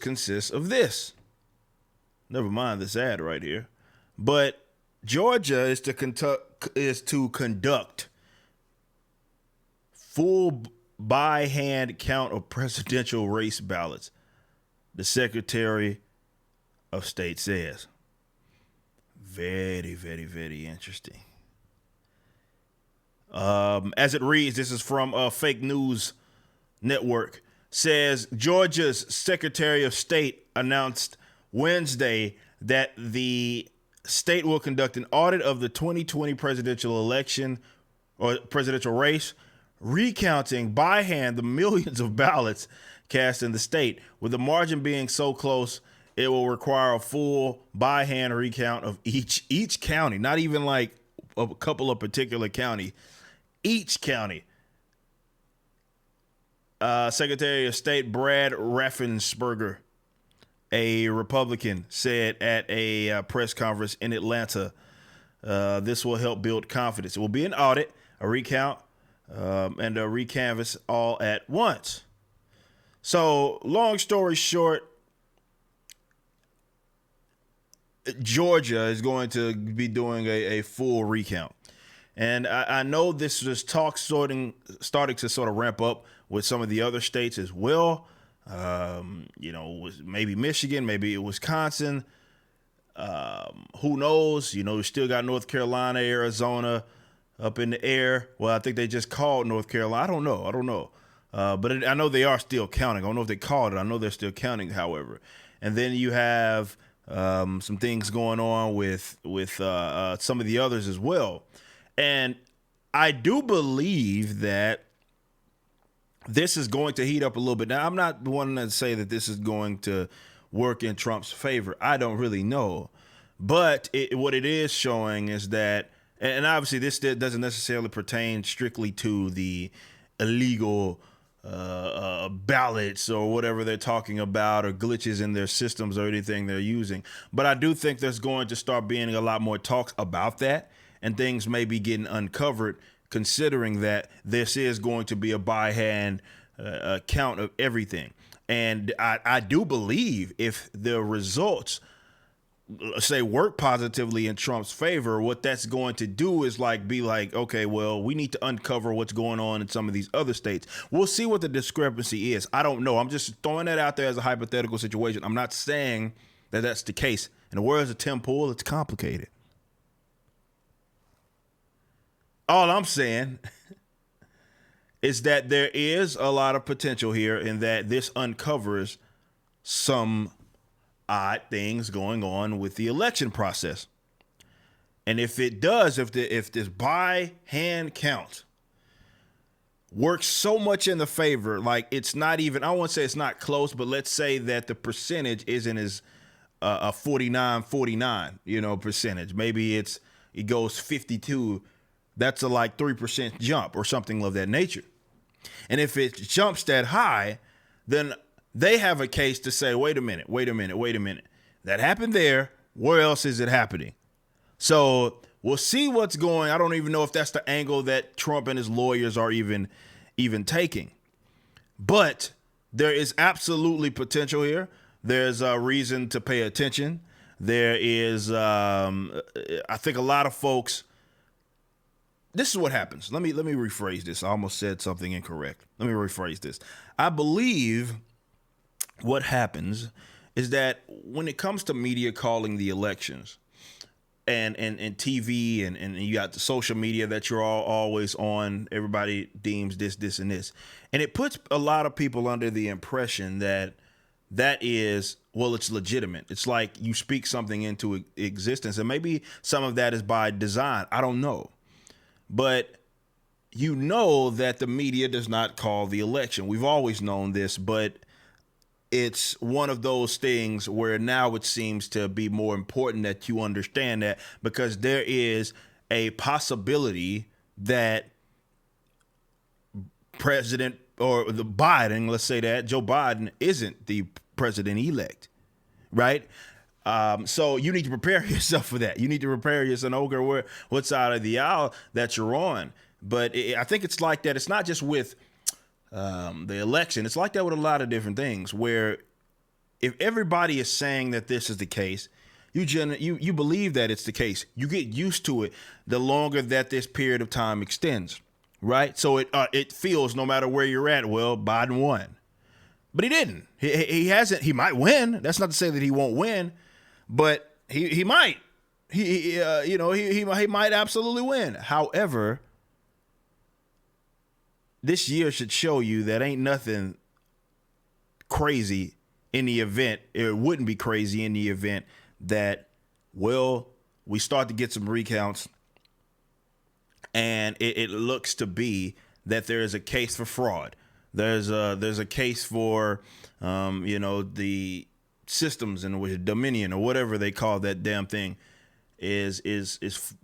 consists of this. Never mind this ad right here. But Georgia is to conduct full by hand count of presidential race ballots. The Secretary of State says. Very, very, very interesting. As it reads, this is from a fake news network. Says Georgia's Secretary of State announced Wednesday that the state will conduct an audit of the 2020 presidential election or presidential race, recounting by hand the millions of ballots cast in the state. With the margin being so close, it will require a full by hand recount of each county, not even like a couple of particular county, each county. Secretary of State Brad Raffensperger, a Republican, said at a press conference in Atlanta, this will help build confidence. It will be an audit, a recount, and a recanvass all at once. So, long story short, Georgia is going to be doing a full recount. And I know this was talk starting to sort of ramp up with some of the other states as well. Maybe Michigan, maybe Wisconsin. Who knows? You still got North Carolina, Arizona up in the air. Well, I think they just called North Carolina. I don't know. But I know they are still counting. I don't know if they called it. I know they're still counting, however. And then you have some things going on with some of the others as well. And I do believe that this is going to heat up a little bit. Now, I'm not wanting to say that this is going to work in Trump's favor. I don't really know. But what it is showing is that, and obviously this doesn't necessarily pertain strictly to the illegal ballots or whatever they're talking about, or glitches in their systems or anything they're using. But I do think there's going to start being a lot more talks about that, and things may be getting uncovered, considering that this is going to be a by hand count of everything. And I do believe if the results say work positively in Trump's favor, what that's going to do is be like, okay, well, we need to uncover what's going on in some of these other states. We'll see what the discrepancy is. I don't know. I'm just throwing that out there as a hypothetical situation. I'm not saying that that's the case. In the words of Tim Pool, it's complicated. All I'm saying is that there is a lot of potential here, in that this uncovers some odd things going on with the election process. And if it does, if this by hand count works so much in the favor, like it's not even, I won't say it's not close, but let's say that the percentage isn't as a 49, percentage. Maybe it goes 52. That's a 3% jump or something of that nature. And if it jumps that high, then they have a case to say, wait a minute. That happened there. Where else is it happening? So we'll see what's going. I don't even know if that's the angle that Trump and his lawyers are even taking. But there is absolutely potential here. There's a reason to pay attention. There is, I think a lot of folks, this is what happens. Let me rephrase this. I almost said something incorrect. Let me rephrase this. I believe what happens is that when it comes to media calling the elections and TV and you got the social media that you're all always on, everybody deems this, and this. And it puts a lot of people under the impression that is, well, it's legitimate. It's like you speak something into existence, and maybe some of that is by design. I don't know. But you know that the media does not call the election. We've always known this, but it's one of those things where now it seems to be more important that you understand that, because there is a possibility that President or the Biden, let's say that Joe Biden isn't the president-elect, right? So you need to prepare yourself for that. You need to prepare yourself. Okay, what side of the aisle that you're on. But I think it's like that. It's not just with the election. It's like that with a lot of different things, where if everybody is saying that this is the case, you believe that it's the case. You get used to it the longer that this period of time extends, right? So it feels no matter where you're at, well, Biden won, but he didn't. He hasn't. He might win. That's not to say that he won't win, but he might. He might absolutely win. However, this year should show you that ain't nothing crazy in the event. It wouldn't be crazy in the event that, well, we start to get some recounts and it looks to be that there is a case for fraud. There's a case for the systems in which Dominion or whatever they call that damn thing is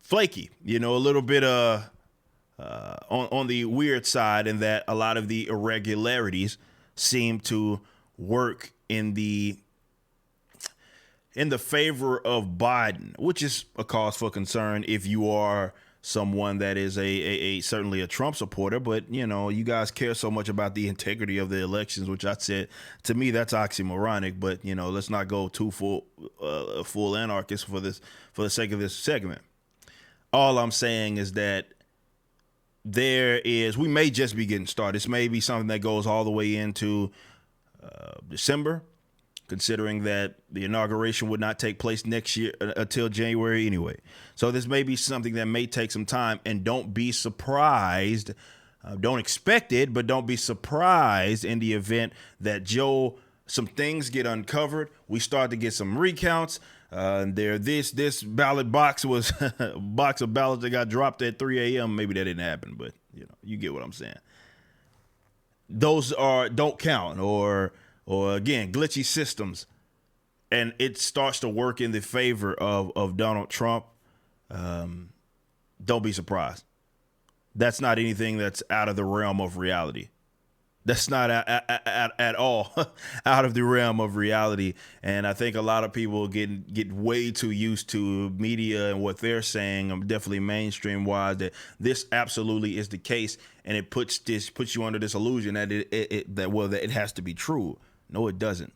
flaky. A little bit on the weird side, in that a lot of the irregularities seem to work in the favor of Biden, which is a cause for concern if you are someone that is a certainly a Trump supporter. But you guys care so much about the integrity of the elections, which I said, to me, that's oxymoronic. But let's not go too full anarchist for the sake of this segment. All I'm saying is that we may just be getting started. This may be something that goes all the way into December, considering that the inauguration would not take place next year until January anyway. So this may be something that may take some time, and don't be surprised. Don't expect it, but don't be surprised in the event that some things get uncovered. We start to get some recounts. This ballot box was a box of ballots that got dropped at 3 a.m. Maybe that didn't happen, but you get what I'm saying. Those don't count, or again, glitchy systems, and it starts to work in the favor of Donald Trump. Don't be surprised. That's not anything that's out of the realm of reality. That's not at all out of the realm of reality. And I think a lot of people get way too used to media and what they're saying. Definitely mainstream wise, that this absolutely is the case, and it puts you under this illusion that that it has to be true. No, it doesn't.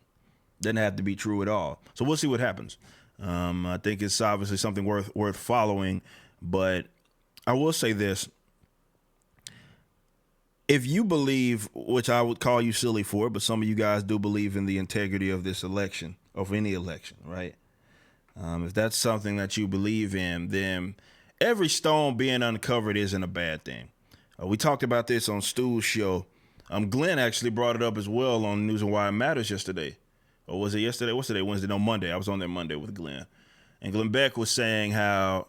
Doesn't have to be true at all. So we'll see what happens. I think it's obviously something worth following. But I will say this. If you believe, which I would call you silly for, but some of you guys do believe in the integrity of this election, of any election, right? If that's something that you believe in, then every stone being uncovered isn't a bad thing. We talked about this on Stu's show. Glenn actually brought it up as well on News and Why It Matters yesterday. Or was it yesterday? What's today? Wednesday? No, Monday. I was on there Monday with Glenn. And Glenn Beck was saying how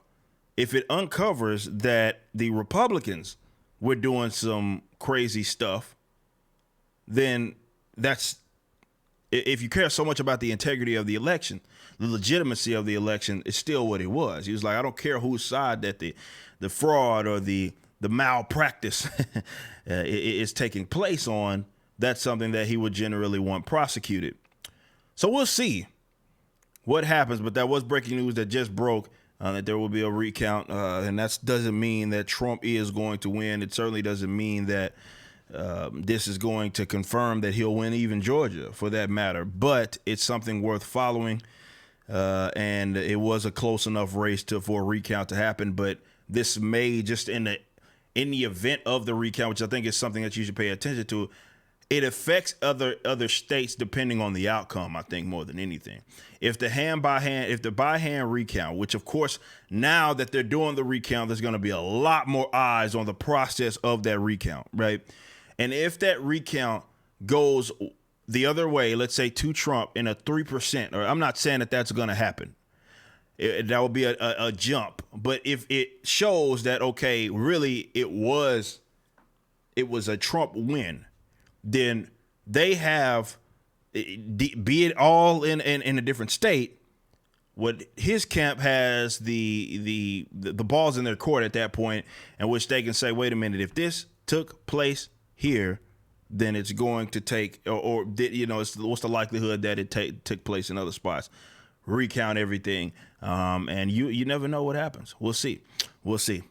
if it uncovers that the Republicans were doing some crazy stuff, then if you care so much about the integrity of the election, the legitimacy of the election is still what it was. He was like, I don't care whose side that the fraud or the malpractice is taking place on. That's something that he would generally want prosecuted. So we'll see what happens. But that was breaking news that just broke, that there will be a recount. And that doesn't mean that Trump is going to win. It certainly doesn't mean that this is going to confirm that he'll win even Georgia, for that matter. But it's something worth following. And it was a close enough race for a recount to happen. But this may, just in the event of the recount, which I think is something that you should pay attention to, it affects other states depending on the outcome, I think, more than anything. If the by hand recount, which of course, now that they're doing the recount, there's going to be a lot more eyes on the process of that recount, right? And if that recount goes the other way, let's say to Trump in a 3%, or I'm not saying that that's going to happen. That would be a jump. But if it shows that, okay, really it was a Trump win, then they have, be it all in a different state, what his camp has the balls in their court at that point, in which they can say, wait a minute, if this took place here, then it's going to take, what's the likelihood that it took place in other spots? Recount everything, and you never know what happens. We'll see.